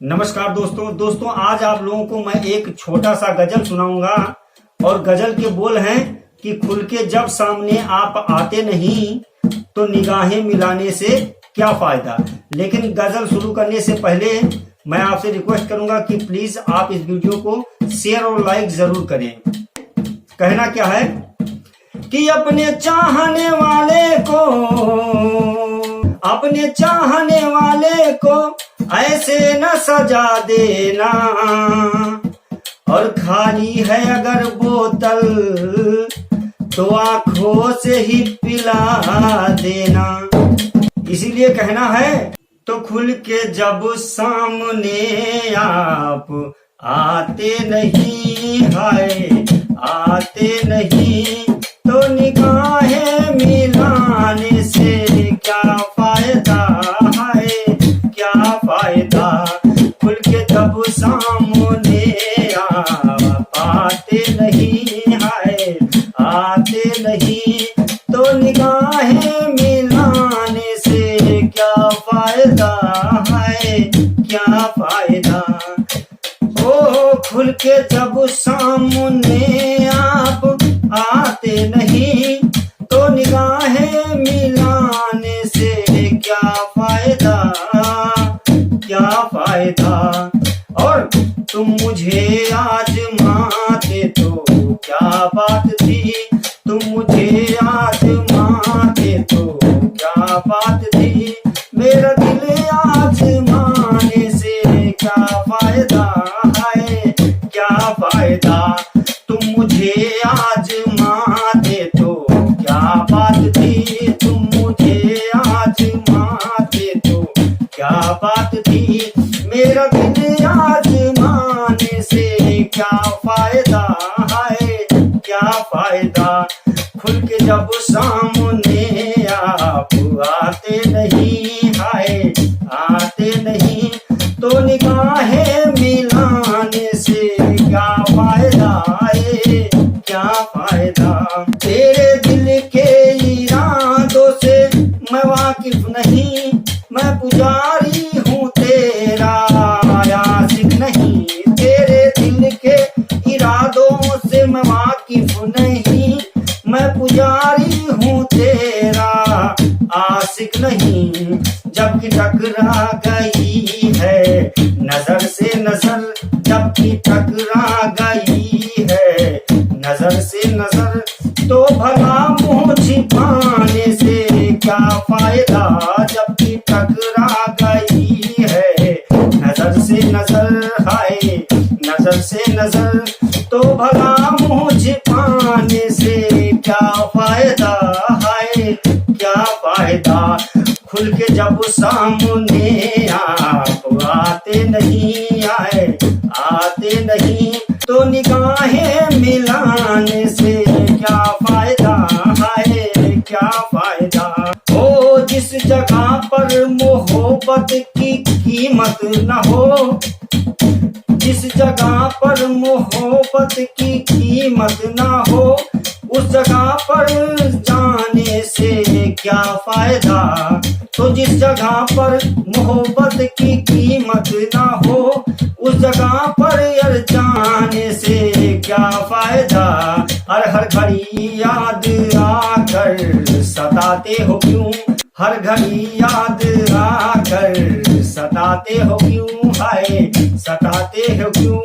नमस्कार दोस्तों आज आप लोगों को मैं एक छोटा सा गजल सुनाऊंगा और गजल के बोल हैं कि खुल के जब सामने आप आते नहीं तो निगाहें मिलाने से क्या फायदा। लेकिन गजल शुरू करने से पहले मैं आपसे रिक्वेस्ट करूंगा कि प्लीज आप इस वीडियो को शेयर और लाइक जरूर करें। कहना क्या है कि अपने चाहने वाले को ऐसे न सजा देना, और खाली है अगर बोतल तो आंखों से ही पिला देना। इसीलिए कहना है तो खुल के जब सामने आप आते नहीं तो निगाहें मिलाने से क्या फायदा है, क्या फायदा। खुल के जब सामने आप आते नहीं तो निगाहें मिलाने से क्या फायदा है, क्या फायदा। ओ खुल के जब सामने आप आते नहीं तो निगाहें मिलाने से क्या फायदा, क्या फायदा। और तुम मुझे आजमाते तो क्या बात थी, तुम मुझे आजमाते तो क्या बात थी। मेरा दिल आजमाने से क्या फायदा है, क्या फायदा। तुम मुझे आजमाते तो क्या बात थी, तुम मुझे आजमाते तो क्या बात थी। मेरा दिल आजमाने से क्या फायदा है, क्या फायदा। खुल के जब सामने आप आते नहीं तो निगाहें मिलाने से क्या फायदा है, क्या फायदा। तेरे दिल के इरादों से मैं वाकिफ नहीं, मैं पुजारी हूँ तेरा आशिक नहीं। तेरे दिल के इरादों से मैं वाकिफ नहीं, मैं पुजारी हूँ तेरा आशिक नहीं। जबकि टकरा गई है नजर से नजर, जबकि टकरा गई है नजर से नजर तो भला मुँह छिपाने से क्या फायदा। जबकि टकरा गई है नजर से नजर, हाय नजर से नजर तो भला मुँह छिपाने से क्या फायदा है, क्या फायदा। खुल के जब सामने आप आते नहीं तो निगाहें मिलाने से क्या फायदा है, क्या फायदा। ओ जिस जगह पर मोहब्बत की कीमत न हो, जिस जगह पर मोहब्बत की कीमत ना हो, उस जगह पर जाने से क्या फायदा। तो जिस जगह पर मोहब्बत की कीमत ना हो, उस जगह पर यार जाने से क्या फायदा। हर घड़ी याद आकर सताते हो क्यों, हर घड़ी याद आकर सताते हो क्यों, हाय सताते हो क्यों।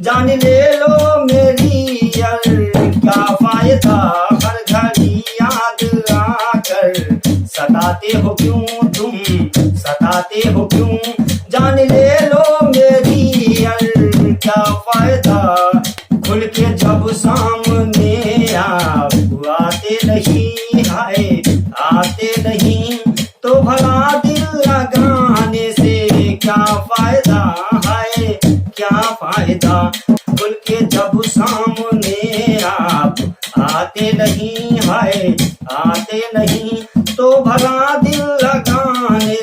जान ले लो मेरी यार क्या फायदा। हर घड़ी याद आकर सताते हो क्यों, तुम सताते हो क्यों। जान ले लो मेरी यार क्या फायदा। खुल के जब सामने आप आते नहीं तो भला दिल लगाने से क्या फायदा है, क्या फायदा। खुल के जब सामने आप आते नहीं तो भला दिल लगाने